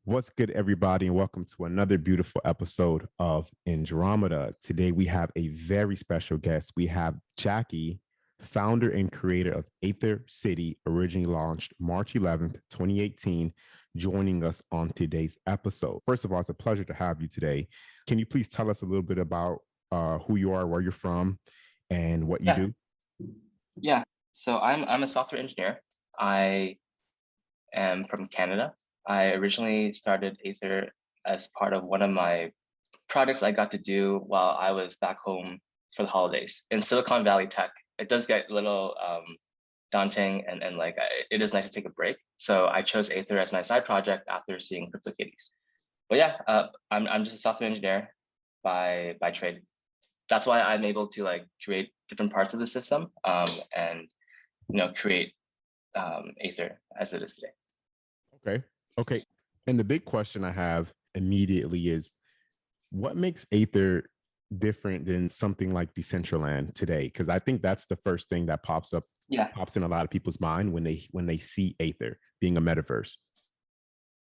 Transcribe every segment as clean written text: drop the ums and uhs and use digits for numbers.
What's good, everybody, and welcome to another beautiful episode of Andromeda. Today, we have a very special guest. We have Jacky, founder and creator of Aether City, originally launched March 11th, 2018, joining us on today's episode. First of all, it's a pleasure to have you today. Can you please tell us a little bit about who you are, where you're from, and what you do? Yeah. So I'm a software engineer. I am from Canada. I originally started Aether as part of one of my projects I got to do while I was back home for the holidays in Silicon Valley tech. It does get a little daunting and it is nice to take a break. So I chose Aether as my side project after seeing CryptoKitties. But yeah, I'm just a software engineer by trade. That's why I'm able to create different parts of the system and create Aether as it is today. Okay. And the big question I have immediately is, what makes Aether different than something like Decentraland today? Because I think that's the first thing that pops in a lot of people's mind when they see Aether being a metaverse.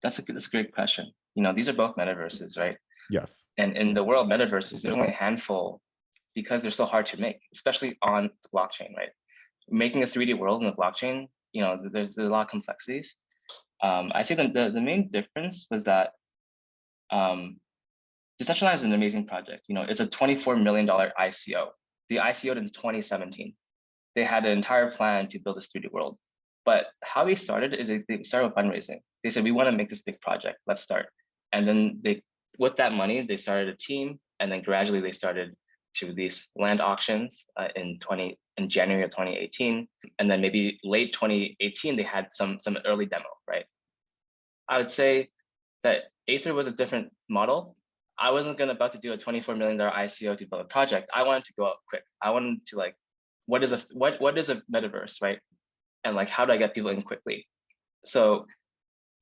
That's a great question. These are both metaverses, right? Yes. And in the world of metaverses, there's only a handful because they're so hard to make, especially on the blockchain, right? Making a 3D world in the blockchain, there's a lot of complexities. I say the main difference was that Decentraland is an amazing project. It's a $24 million ICO. They ICO'd in 2017. They had an entire plan to build this 3D world. But how they started is they started with fundraising. They said, we want to make this big project, let's start. And then with that money, they started a team, and then gradually they started to release land auctions in January of 2018. And then maybe late 2018, they had some early demo, right? I would say that Aether was a different model. I wasn't about to do a $24 million ICO to build a project. I wanted to go out quick. I wanted to what is a metaverse, right? And how do I get people in quickly? So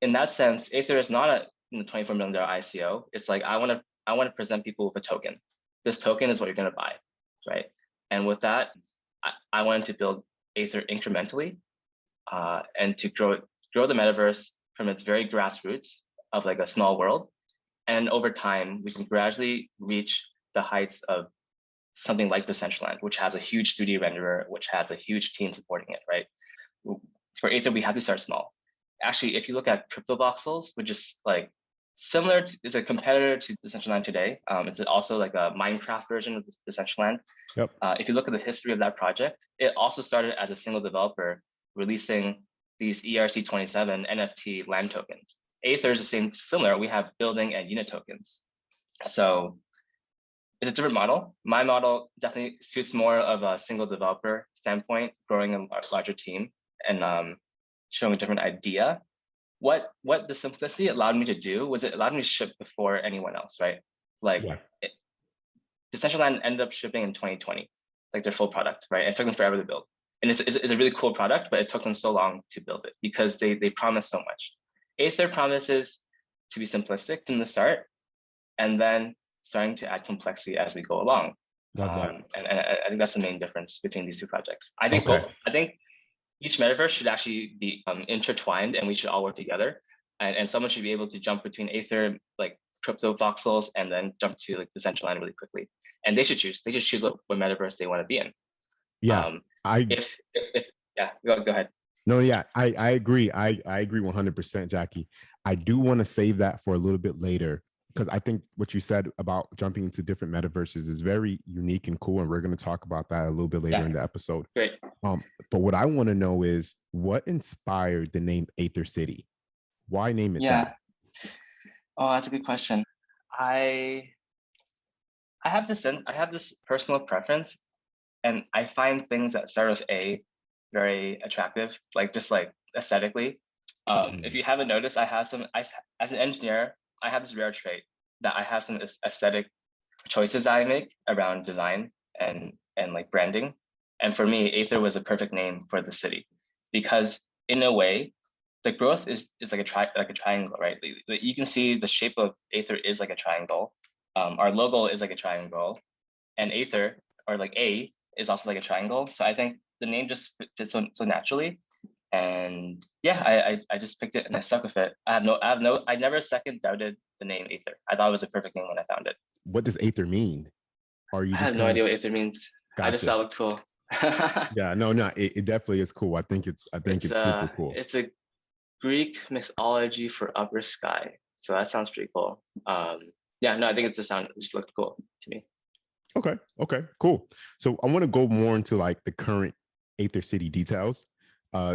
in that sense, Aether is not a $24 million ICO. It's I want to present people with a token. This token is what you're going to buy, right? And with that, I wanted to build Aether incrementally and to grow the metaverse from its very grassroots of a small world. And over time, we can gradually reach the heights of something like Decentraland, which has a huge 3D renderer, which has a huge team supporting it, right? For Aether, we have to start small. Actually, if you look at CryptoVoxels, which is similar, is a competitor to Decentraland today. It's also a Minecraft version of Decentraland. Yep. If you look at the history of that project, it also started as a single developer releasing these ERC27 NFT land tokens. Aether is similar. We have building and unit tokens. So it's a different model. My model definitely suits more of a single developer standpoint, growing a larger team and showing a different idea. What the simplicity allowed me to do was it allowed me to ship before anyone else, right? Decentraland ended up shipping in 2020, their full product, right? And it took them forever to build. And it's a really cool product, but it took them so long to build it because they promised so much. Aether promises to be simplistic from the start, and then starting to add complexity as we go along. And I think that's the main difference between these two projects. I think each metaverse should actually be intertwined, and we should all work together. And someone should be able to jump between Aether, CryptoVoxels, and then jump to Decentraland really quickly. And they should choose. They should choose what metaverse they want to be in. Yeah. Go ahead. No, yeah, I agree. I agree 100%, Jacky. I do want to save that for a little bit later, because I think what you said about jumping into different metaverses is very unique and cool. And we're going to talk about that a little bit later in the episode. Great. But what I want to know is what inspired the name Aether City? Why name it that? Oh, that's a good question. I have this personal preference, and I find things that start with A very attractive, just aesthetically. If you haven't noticed, as an engineer, I have this rare trait that I have some aesthetic choices that I make around design and branding. And for me, Aether was a perfect name for the city because in a way, the growth is like a triangle, right? You can see the shape of Aether is like a triangle. Our logo is like a triangle, and Aether, or A, is also like a triangle. So I think the name just fits so naturally. And yeah, I just picked it and I stuck with it. I never second doubted the name Aether. I thought it was the perfect name when I found it. What does Aether mean? Or are you I just have no kind of idea what Aether means. I just gotcha? thought it looked cool. Yeah, no, no, it definitely is cool. I think it's super cool. It's a Greek mythology for upper sky. So that sounds pretty cool. Yeah, no, I think it just looked cool to me. Okay, okay, cool. So I want to go more into like the current Aether City details,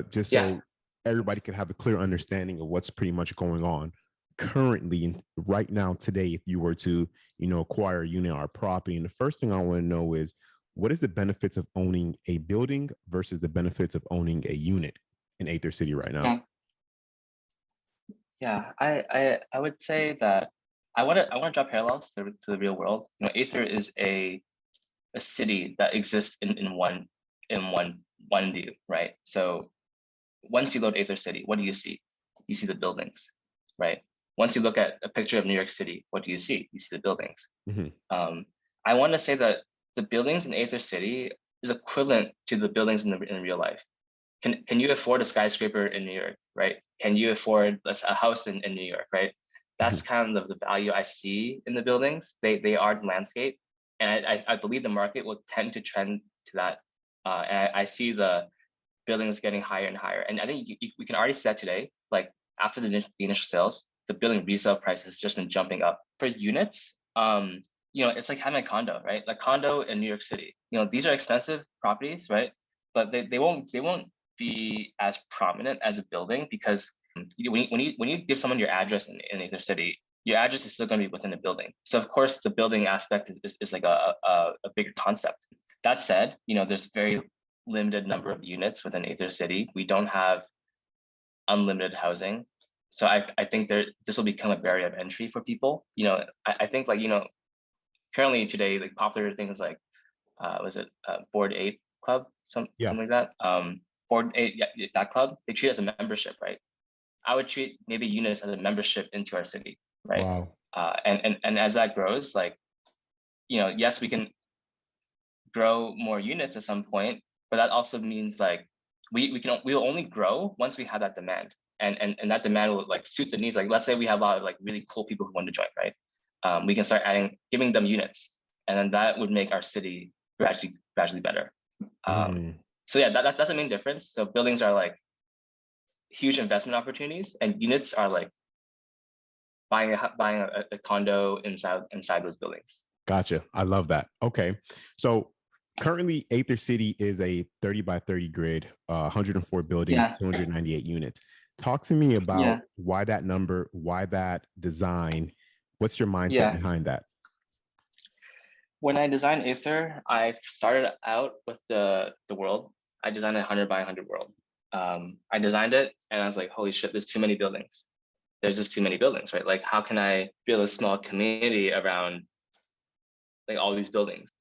just Yeah. so everybody can have a clear understanding of what's pretty much going on currently, right now, today. If you were to, acquire a unit or a property, and the first thing I want to know is what is the benefits of owning a building versus the benefits of owning a unit in Aether City right now? Yeah. Yeah, I would say that I want to draw parallels to the real world. You know, Aether is a city that exists in one view, right? So once you load Aether City, what do you see? You see the buildings, right? Once you look at a picture of New York City, what do you see? You see the buildings. Mm-hmm. I want to say that the buildings in Aether City is equivalent to the buildings in real life. Can you afford a skyscraper in New York, right? Can you afford a house in New York, right? Mm-hmm. That's kind of the value I see in the buildings. They are the landscape, and I believe the market will tend to trend to that. And I see the buildings getting higher and higher, and I think we can already see that today. Like after the initial sales, the building resale price has just been jumping up for units. It's like having a condo, right? Like condo in New York City. These are expensive properties, right? But they won't be as prominent as a building because when you give someone your address in either city, your address is still going to be within a building. So of course the building aspect is like a bigger concept. That said, there's very limited number of units within Aether City. We don't have unlimited housing. So I think this will become a barrier of entry for people. I think currently today, like popular things like was it Board 8 Club, Yeah. something like that. Board 8, yeah, that club, they treat it as a membership, right? I would treat maybe units as a membership into our city, right? Wow. And as that grows, like, yes, we can grow more units at some point, but that also means like we'll only grow once we have that demand. And that demand will like suit the needs. Like let's say we have a lot of like really cool people who want to join, right? We can start giving them units, and then that would make our city gradually better. So yeah, that's the main difference. So buildings are like huge investment opportunities, and units are like buying a condo inside those buildings. Gotcha. I love that. Okay. So currently, Aether City is a 30 by 30 grid, 104 buildings, Yeah. 298 units. Talk to me about Yeah. why that number, why that design. What's your mindset Yeah. behind that? When I designed Aether, I started out with the world. I designed a 100 by 100 world. I designed it and I was like, holy shit, there's too many buildings. There's just too many buildings, right? Like, how can I build a small community around like all these buildings?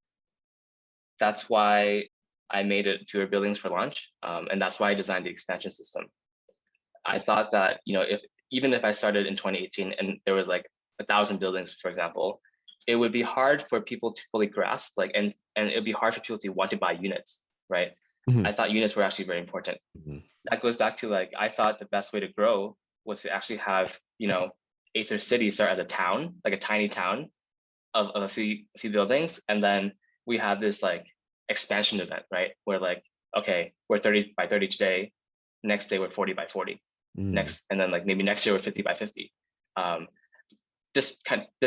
That's why I made it fewer buildings for launch. And that's why I designed the expansion system. I thought that, even if I started in 2018 and there was like 1,000 buildings, for example, it would be hard for people to fully grasp, like, and it would be hard for people to want to buy units, right? Mm-hmm. I thought units were actually very important. Mm-hmm. That goes back to like, I thought the best way to grow was to actually have, Aether City start as a town, like a tiny town of a few buildings. And then we have this like expansion event, right? Where like, okay, we're 30 by 30 today. Next day, we're 40 by 40. Next, and then like maybe next year we're 50 by 50. This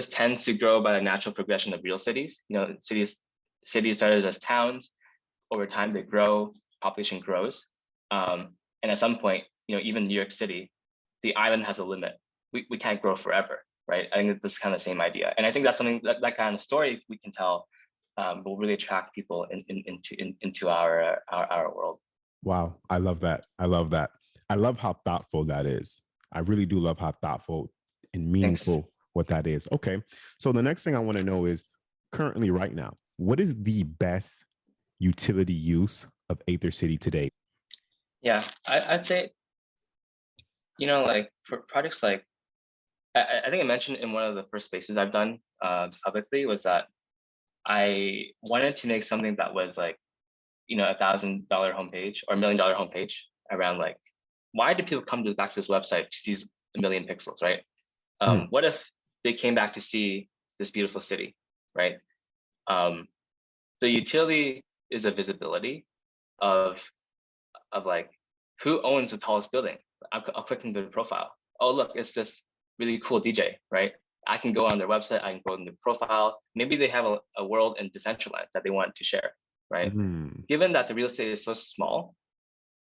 tends to grow by the natural progression of real cities. Cities started as towns. Over time, they grow, population grows, and at some point, even New York City, the island has a limit. We can't grow forever, right? I think that's kind of the same idea, and I think that's something that kind of story we can tell will really attract people into our world. Wow, I love that. I love that. I love how thoughtful that is. I really do love how thoughtful and meaningful Thanks. what that is. Okay, so the next thing I want to know is currently right now, what is the best utility use of Aether City today? Yeah, I'd say, like for projects like, I think I mentioned in one of the first spaces I've done publicly was that I wanted to make something that was like, $1,000 homepage or $1 million homepage around like why do people come back to this website to see a million pixels, right? Mm. What if they came back to see this beautiful city, right? The utility is a visibility of like who owns the tallest building. I'll click into the profile. Oh, look, it's this really cool DJ, right? I can go on their website. I can go in the profile. Maybe they have a world in Decentraland that they want to share, right? Mm. Given that the real estate is so small,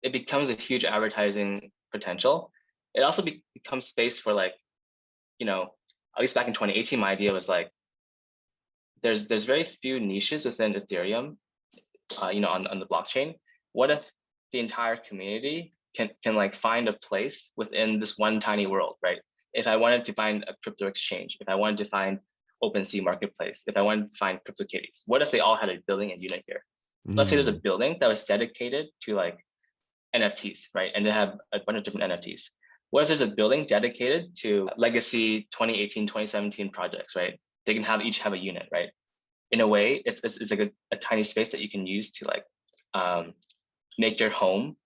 it becomes a huge advertising potential. It also becomes space for like, at least back in 2018, my idea was like, there's very few niches within Ethereum, on the blockchain. What if the entire community can like find a place within this one tiny world, right? If I wanted to find a crypto exchange, if I wanted to find OpenSea marketplace, if I wanted to find CryptoKitties, what if they all had a building and unit here? Let's say there's a building that was dedicated to like NFTs, right? And they have a bunch of different NFTs. What if there's a building dedicated to legacy 2018, 2017 projects, right? They can each have a unit, right? In a way, it's like a tiny space that you can use to like make your home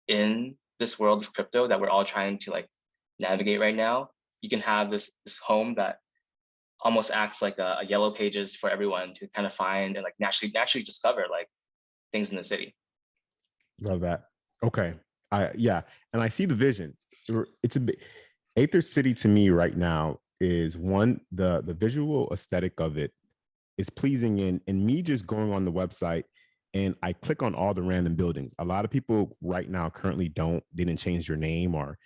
in this world of crypto that we're all trying to like navigate right now. You can have this home that almost acts like a yellow pages for everyone to kind of find and like naturally discover like things in the city. Love that. Okay. And I see the vision. It's a bit Aether City to me right now is one, the visual aesthetic of it is pleasing, and me just going on the website and I click on all the random buildings. A lot of people right now currently didn't change their name, or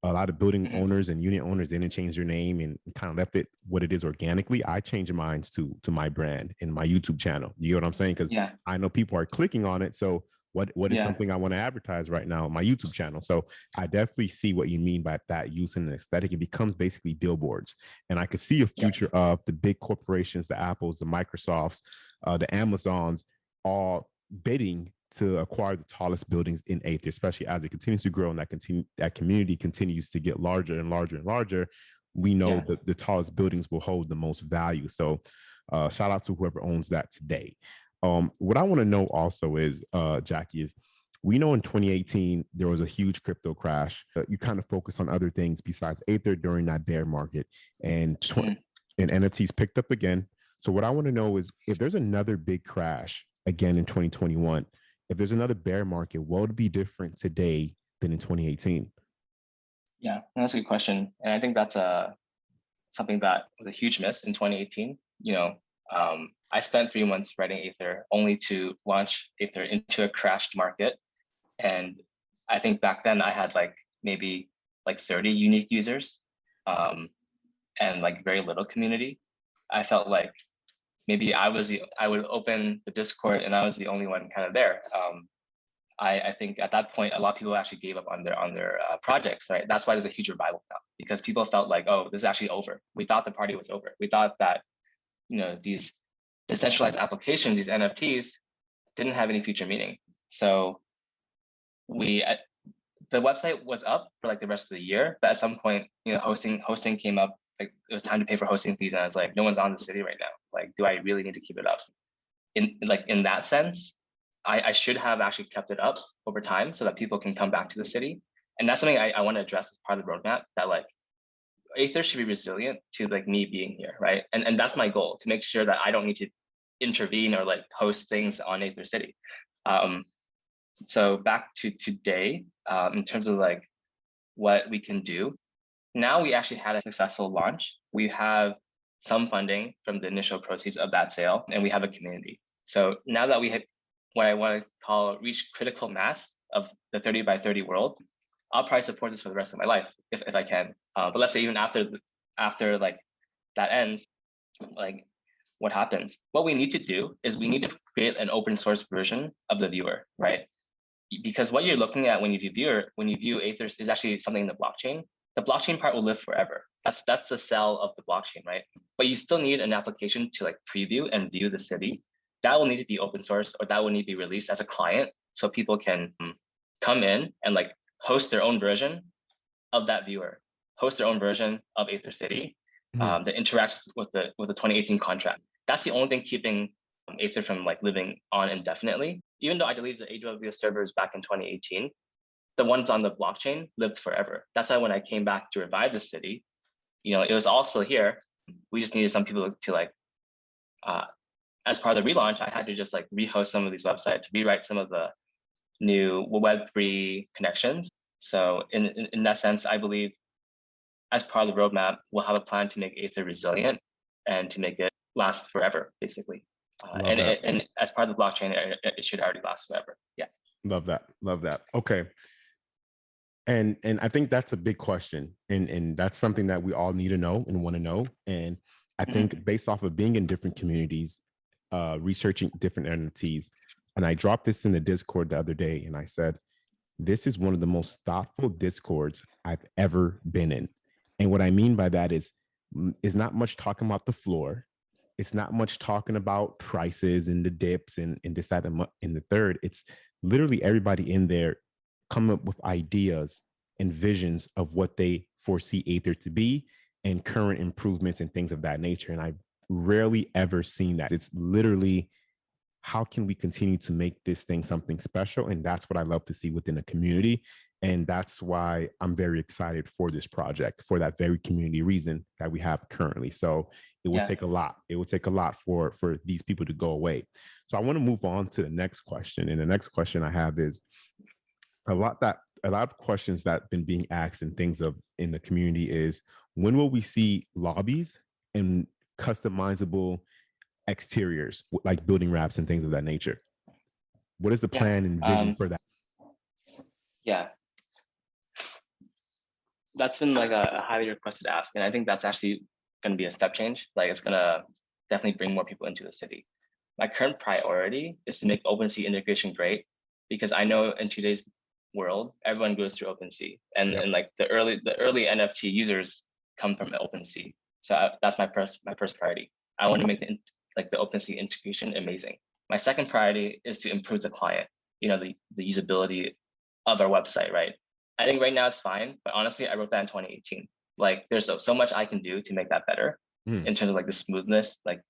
a lot of building owners and unit owners didn't change their name and kind of left it what it is organically. I changed mine to my brand in my YouTube channel. You know what I'm saying? Because I know people are clicking on it. So what is something I want to advertise right now on my YouTube channel? So I definitely see what you mean by that use in the aesthetic. It becomes basically billboards. And I could see a future of the big corporations, the Apples, the Microsofts, the Amazons, all bidding to acquire the tallest buildings in Aether, especially as it continues to grow and that community continues to get larger and larger and larger. We know that the tallest buildings will hold the most value. So shout out to whoever owns that today. What I want to know also is, Jacky, is we know in 2018, there was a huge crypto crash. You kind of focus on other things besides Aether during that bear market, and NFTs picked up again. So what I want to know is if there's another big crash again in 2021, if there's another bear market, what would be different today than in 2018? Yeah, that's a good question. And I think that's something that was a huge miss in 2018. I spent 3 months writing Aether only to launch Aether into a crashed market. And I think back then I had like maybe like 30 unique users and like very little community. I felt like maybe I would open the Discord and I was the only one kind of there. I think at that point, a lot of people actually gave up on their projects, right? That's why there's a huge revival now, because people felt like, oh, this is actually over. We thought the party was over. We thought that, these decentralized applications, these NFTs, didn't have any future meaning. So the website was up for like the rest of the year, but at some point, hosting came up. Like it was time to pay for hosting fees, and I was like, no one's on the city right now. Like, do I really need to keep it up? In that sense, I should have actually kept it up over time so that people can come back to the city. And that's something I want to address as part of the roadmap, that like Aether should be resilient to like me being here, right? And that's my goal, to make sure that I don't need to intervene or like host things on Aether City. So back to today, in terms of like what we can do. Now we actually had a successful launch. We have some funding from the initial proceeds of that sale, and we have a community. So now that we have what I want to call reach critical mass of the 30 by 30 world, I'll probably support this for the rest of my life if I can. But let's say even after like that ends, like what happens? What we need to do is we need to create an open source version of the viewer, right? Because what you're looking at when you view Aether is actually something in the blockchain. The blockchain part will live forever. That's the cell of the blockchain, right? But you still need an application to like preview and view the city. That will need to be open source, or that will need to be released as a client, so people can come in and like host their own version of that viewer, host their own version of Aether City that interacts with the 2018 contract. That's the only thing keeping Aether from like living on indefinitely. Even though I deleted the AWS servers back in 2018, the ones on the blockchain lived forever. That's why when I came back to revive the city, it was all still here. We just needed some people to like, as part of the relaunch, I had to just like rehost some of these websites, rewrite some of the new Web3 connections. So in that sense, I believe as part of the roadmap, we'll have a plan to make Aether resilient and to make it last forever, basically. And as part of the blockchain, it should already last forever. Yeah. Love that. Love that. Okay. And I think that's a big question. And that's something that we all need to know and want to know. And I think based off of being in different communities, researching different entities, and I dropped this in the Discord the other day, and I said, this is one of the most thoughtful Discords I've ever been in. And what I mean by that is not much talking about the floor. It's not much talking about prices and the dips and this, that, and the third. It's literally everybody in there come up with ideas and visions of what they foresee Aether to be and current improvements and things of that nature. And I've rarely ever seen that. It's literally, how can we continue to make this thing something special? And that's what I love to see within a community. And that's why I'm very excited for this project, for that very community reason that we have currently. So it will take a lot. It will take a lot for these people to go away. So I want to move on to the next question. And the next question I have is a lot of questions that have been being asked and things in the community is, when will we see lobbies and customizable exteriors like building wraps and things of that nature? What is the plan and vision for that? Yeah, that's been like a highly requested ask, and I think that's actually going to be a step change. Like, it's going to definitely bring more people into the city. My current priority is to make OpenSea integration great, because I know in today's world, everyone goes through OpenSea, and like the early NFT users come from OpenSea. So that's my first priority. I want to make the OpenSea integration amazing. My second priority is to improve the client, the usability of our website, right? I think right now it's fine, but honestly, I wrote that in 2018. Like, there's so much I can do to make that better in terms of like the smoothness, like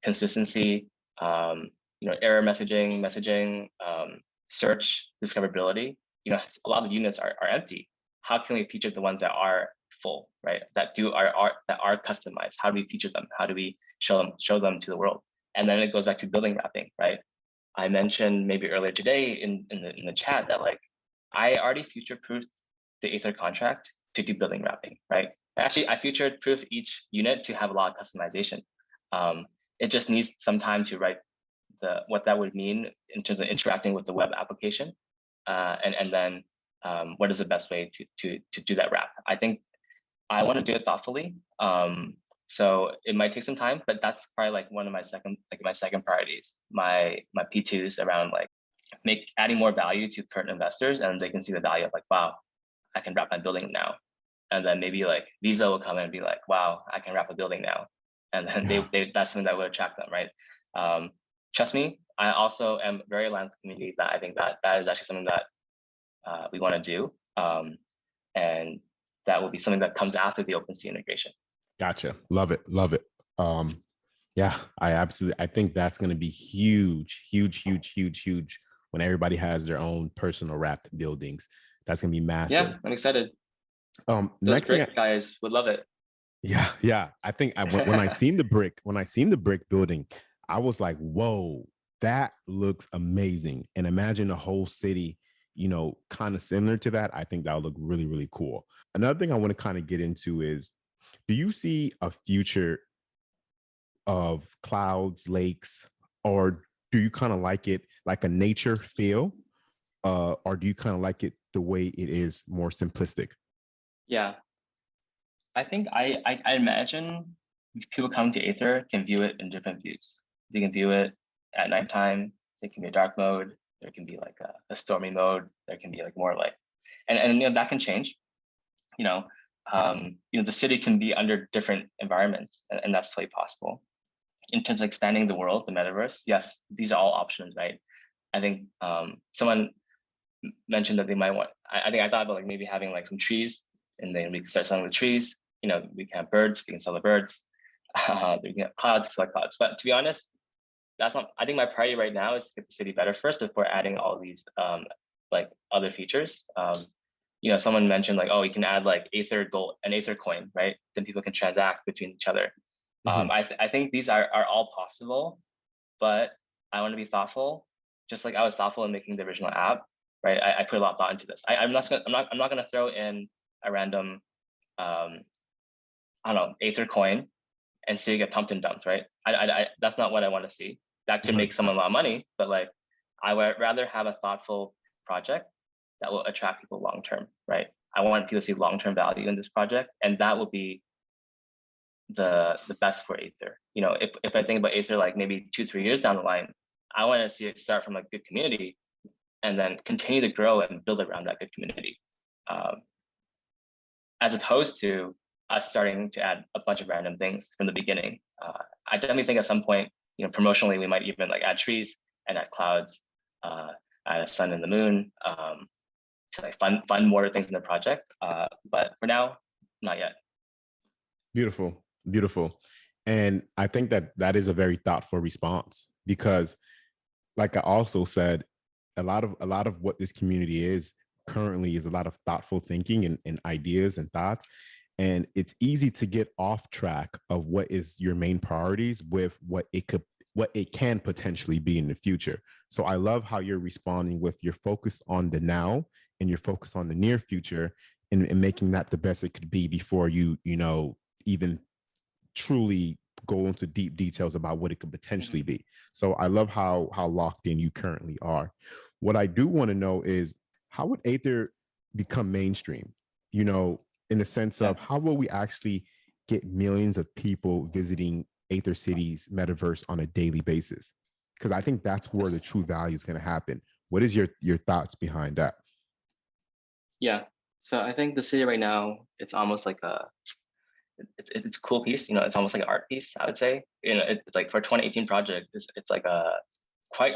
consistency, error messaging, search discoverability. A lot of the units are empty. How can we feature the ones that are full, right? That are customized? How do we feature them? How do we show them to the world? And then it goes back to building wrapping, right? I mentioned maybe earlier today in the chat that like I already future-proofed the Aether contract to do building wrapping, right? Actually, I future-proof each unit to have a lot of customization. It just needs some time to write what that would mean in terms of interacting with the web application, and then what is the best way to do that wrap. I think I want to do it thoughtfully. So it might take some time, but that's probably like one of my second priorities. My P2s around like adding more value to current investors, and they can see the value of like, wow, I can wrap my building now. And then maybe like Visa will come in and be like, wow, I can wrap a building now. And then they that's something that would attract them, right? Trust me, I also am very aligned with the community that I think that is actually something that we want to do. And that will be something that comes after the OpenSea integration. Gotcha. Love it. Love it. Yeah, I think that's going to be huge when everybody has their own personal wrapped buildings. That's going to be massive. Yeah, I'm excited. Those brick guys would love it. Yeah. I think when I seen the brick building, I was like, whoa, that looks amazing. And imagine the whole city, kind of similar to that. I think that would look really, really cool. Another thing I want to kind of get into is, do you see a future of clouds, lakes, or do you kind of like it like a nature feel? Or do you kind of like it the way it is, more simplistic? Yeah, I think I imagine people coming to Aether can view it in different views. They can view it at nighttime. There can be a dark mode. There can be like a stormy mode. There can be like more like, and that can change. The city can be under different environments, and that's totally possible. In terms of expanding the world, the metaverse, yes, these are all options, right? I think someone mentioned that they might want. I thought about like maybe having like some trees, and then we can start selling the trees. We can have birds. We can sell the birds. We can have clouds, select clouds. But to be honest, that's not. I think my priority right now is to get the city better first before adding all these like other features. You know, someone mentioned like, oh, you can add like Aether Gold, an Aether coin, right? Then people can transact between each other. I think these are all possible, but I want to be thoughtful, just like I was thoughtful in making the original app, right? I put a lot of thought into this. I'm not gonna throw in a random I don't know, Aether coin and see it get pumped and dumped, right? That's not what I want to see. That could make someone a lot of money, but like I would rather have a thoughtful project that will attract people long term, right? I want people to see long term value in this project, and that will be the best for Aether. You know, if I think about Aether like maybe 2-3 years down the line, I want to see it start from a good community and then continue to grow and build around that good community, as opposed to us starting to add a bunch of random things from the beginning. I definitely think at some point, you know, promotionally, we might even like add trees and add clouds, add a sun and the moon, to like fund more things in the project. But for now, not yet. Beautiful, beautiful. And I think that is a very thoughtful response, because like I also said, a lot of what this community is currently is a lot of thoughtful thinking and ideas and thoughts. And it's easy to get off track of what is your main priorities with what it can potentially be in the future. So I love how you're responding with your focus on the now and your focus on the near future, and making that the best it could be before you know, even truly go into deep details about what it could potentially be. So I love how locked in you currently are. What I do want to know is, how would Aether become mainstream? You know, in the sense of how will we actually get millions of people visiting Aether City's metaverse on a daily basis? Because I think that's where the true value is going to happen. What is your thoughts behind that? Yeah. So I think the city right now, it's almost like it's a cool piece. You know, it's almost like an art piece, I would say. You know, it's like for a 2018 project, it's like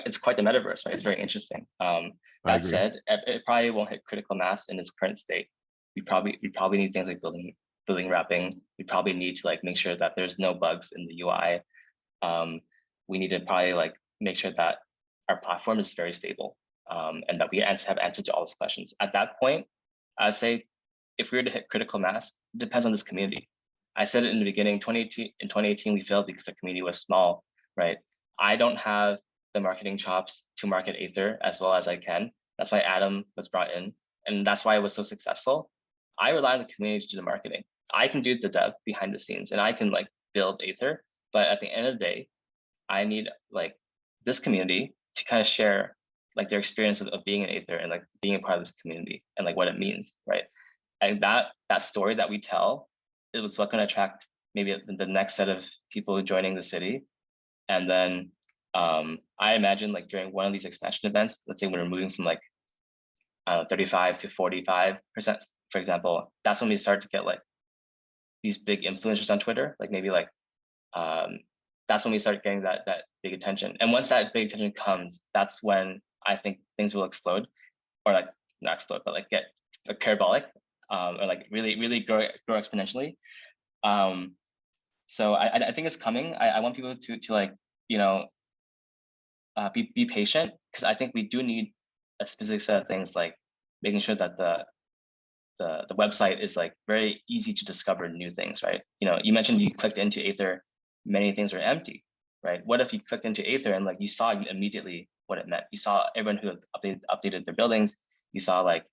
it's quite the metaverse, right? It's very interesting. That said, it probably won't hit critical mass in its current state. We probably need things like building wrapping. We probably need to like make sure that there's no bugs in the UI. We need to probably like make sure that our platform is very stable, and that we have answers to all those questions. At that point, I'd say if we were to hit critical mass, it depends on this community. I said it in the beginning, in 2018, we failed because our community was small, right? I don't have the marketing chops to market Aether as well as I can. That's why Adam was brought in, and that's why it was so successful. I rely on the community to do the marketing. I can do the dev behind the scenes, and I can like build Aether, but at the end of the day, I need like this community to kind of share like their experience of being an Aether and like being a part of this community and like what it means, right? And that story that we tell, it was what can attract maybe the next set of people joining the city. And then I imagine like during one of these expansion events, let's say when we're moving from like 35 to 45%, for example, that's when we start to get like these big influencers on Twitter, like maybe like that's when we start getting that big attention. And once that big attention comes, that's when I think things will explode, or like not explode, but like get parabolic, or like really grow exponentially. So I think it's coming. I want people to like, you know, be patient, because I think we do need a specific set of things, like making sure that the website is like very easy to discover new things, right? You know, you mentioned you clicked into Aether, many things are empty, right? What if you clicked into Aether and like you saw immediately what it meant? You saw everyone who updated their buildings. You saw like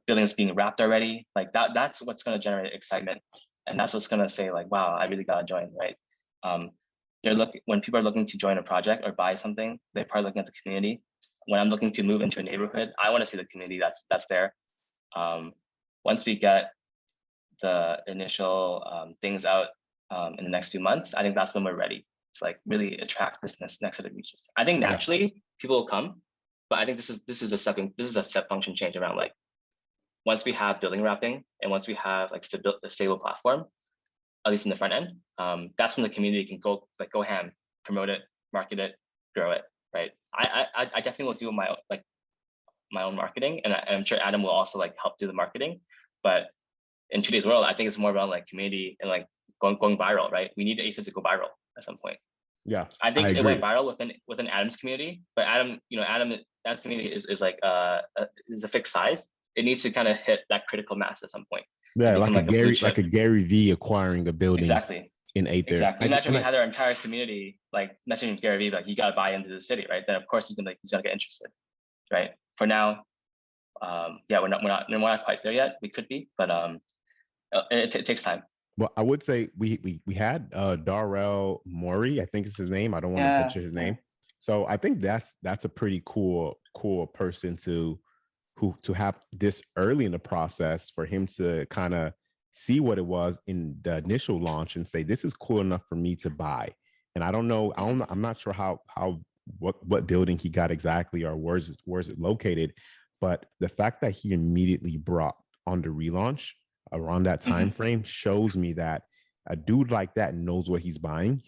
buildings being wrapped already. Like that's what's going to generate excitement, and that's what's going to say like, wow, I really got to join, right? When people are looking to join a project or buy something, they're probably looking at the community. When I'm looking to move into a neighborhood, I want to see the community that's there. Once we get the initial things out in the next few months, I think that's when we're ready to like really attract this next set of users. I think naturally people will come, but I think this is a step function change around like, once we have building wrapping and once we have like a stable platform, at least in the front end, that's when the community can go ham, promote it, market it, grow it, right? I definitely will do my own marketing, and I'm sure Adam will also like help do the marketing. But in today's world, I think it's more about like community and like going viral, right? We need Aether to go viral at some point. Yeah, I I think it went agree. viral within Adam's community, but Adam's community is a fixed size. It needs to kind of hit that critical mass at some point and Yeah, become like a blue chip. Like a Gary V acquiring a building Exactly. in Aether. Exactly. Imagine we had our entire community like messaging Gary Vee, like you got to buy into the city, right? Then of course he's gonna get interested, right? For now, yeah, we're not quite there yet. We could be, but it takes time. Well, I would say we had Darrell Morey, I think is his name. I don't want to Yeah. butcher his name. So I think that's a pretty cool person to to have this early in the process for him to kind of see what it was in the initial launch and say this is cool enough for me to buy. And I'm not sure how what building he got exactly or where's it located, but the fact that he immediately brought on the relaunch around that time frame shows me that a dude like that knows what he's buying.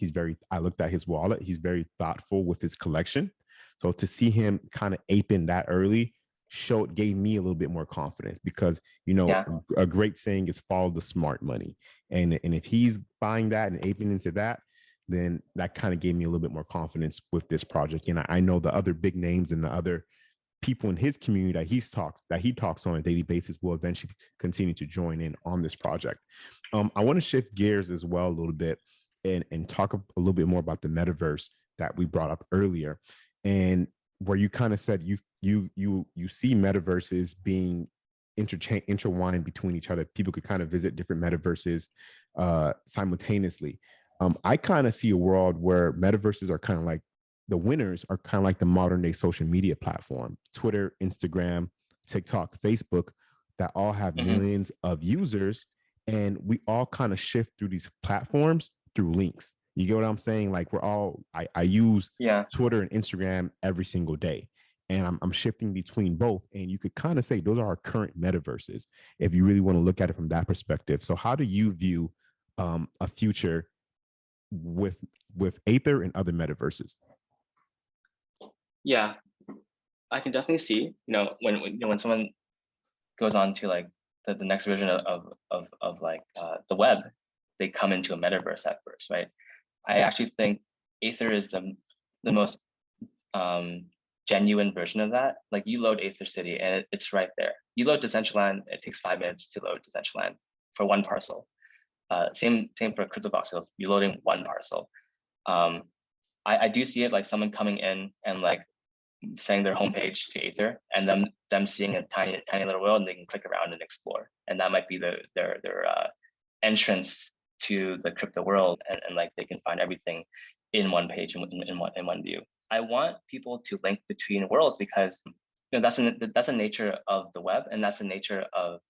I looked at his wallet. He's very thoughtful with his collection. So to see him kind of aping that early gave me a little bit more confidence because, Yeah. a great saying is follow the smart money. And if he's buying that and aping into that, then that kind of gave me a little bit more confidence with this project. And I know the other big names and the other people in his community that he talks on a daily basis will eventually continue to join in on this project. I want to shift gears as well a little bit and talk a little bit more about the metaverse that we brought up earlier, and where you kind of said you see metaverses being intertwined between each other. People could kind of visit different metaverses simultaneously. I kind of see a world where metaverses are kind of like the winners are kind of like the modern day social media platform, Twitter, Instagram, TikTok, Facebook, that all have millions of users. And we all kind of shift through these platforms through links. You get what I'm saying? Like I use Twitter and Instagram every single day. And I'm shifting between both. And you could kind of say those are our current metaverses if you really want to look at it from that perspective. So how do you view a future with Aether and other metaverses? Yeah, I can definitely see, when someone goes on to like the next version of like the web, they come into a metaverse at first, right? I actually think Aether is the most genuine version of that. Like you load Aether City and it's right there. You load Decentraland, it takes 5 minutes to load Decentraland for one parcel. Same for CryptoVoxels, you're loading one parcel. I do see it like someone coming in and like setting their homepage to Aether and them seeing a tiny little world and they can click around and explore. And that might be their entrance to the crypto world and like they can find everything in one page in one view. I want people to link between worlds because that's the nature of the web and that's the nature of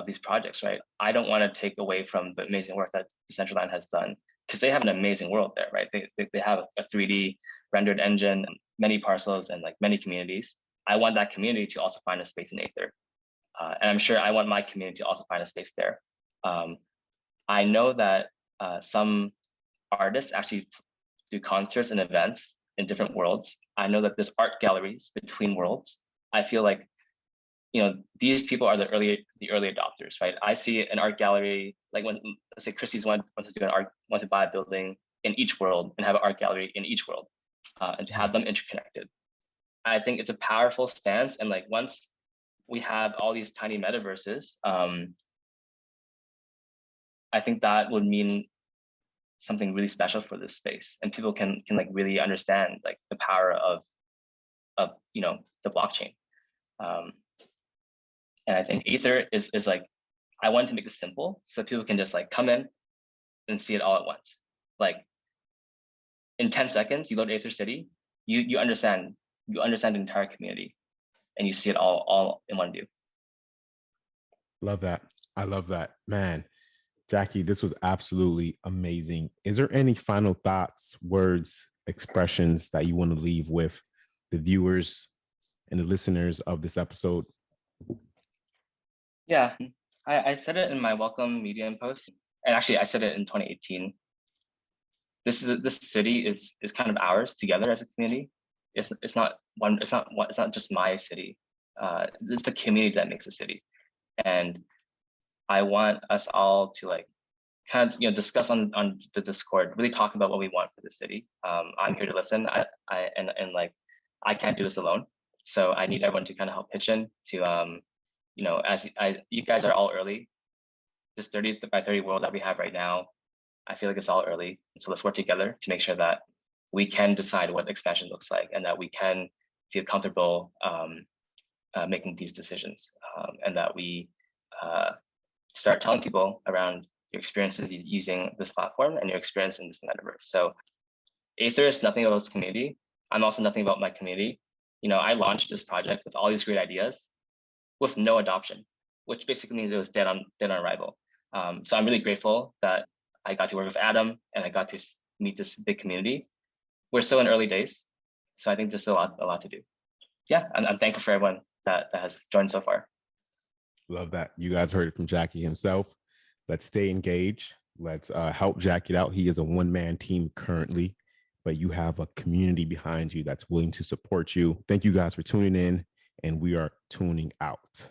these projects, right? I don't want to take away from the amazing work that Decentraland has done because they have an amazing world there, right? They have a 3D rendered engine, many parcels, and like many communities. I want that community to also find a space in Aether. And I'm sure I want my community to also find a space there. I know that some artists actually do concerts and events in different worlds. I know that there's art galleries between worlds. I feel like these people are the early adopters, right? I see an art gallery, like when let's say Christie's wants to buy a building in each world and have an art gallery in each world, and to have them interconnected. I think it's a powerful stance. And like once we have all these tiny metaverses, I think that would mean something really special for this space, and people can like really understand like the power of the blockchain. And I think Aether is like, I want to make this simple so people can just like come in and see it all at once. Like in 10 seconds, you load Aether City, you understand the entire community and you see it all in one view. Love that. I love that, man. Jacky, this was absolutely amazing. Is there any final thoughts, words, expressions that you want to leave with the viewers and the listeners of this episode? Yeah, I said it in my welcome Medium post, and actually I said it in 2018. This city is kind of ours together as a community. It's not just my city. It's the community that makes a city, and I want us all to like kind of discuss on the Discord, really talk about what we want for the city. I'm here to listen. And like I can't do this alone, so I need everyone to kind of help pitch in to as you guys are all early. This 30 by 30 world that we have right now, I feel like it's all early. So let's work together to make sure that we can decide what expansion looks like and that we can feel comfortable making these decisions, and that we start telling people around your experiences using this platform and your experience in this metaverse. So Aether is nothing about this community. I'm also nothing about my community. I launched this project with all these great ideas with no adoption, which basically means it was dead on arrival. So I'm really grateful that I got to work with Adam and I got to meet this big community. We're still in early days, so I think there's still a lot to do. Yeah, I'm thankful for everyone that has joined so far. Love that. You guys heard it from Jacky himself. Let's stay engaged. Let's help Jacky out. He is a one-man team currently, but you have a community behind you that's willing to support you. Thank you guys for tuning in, and we are tuning out.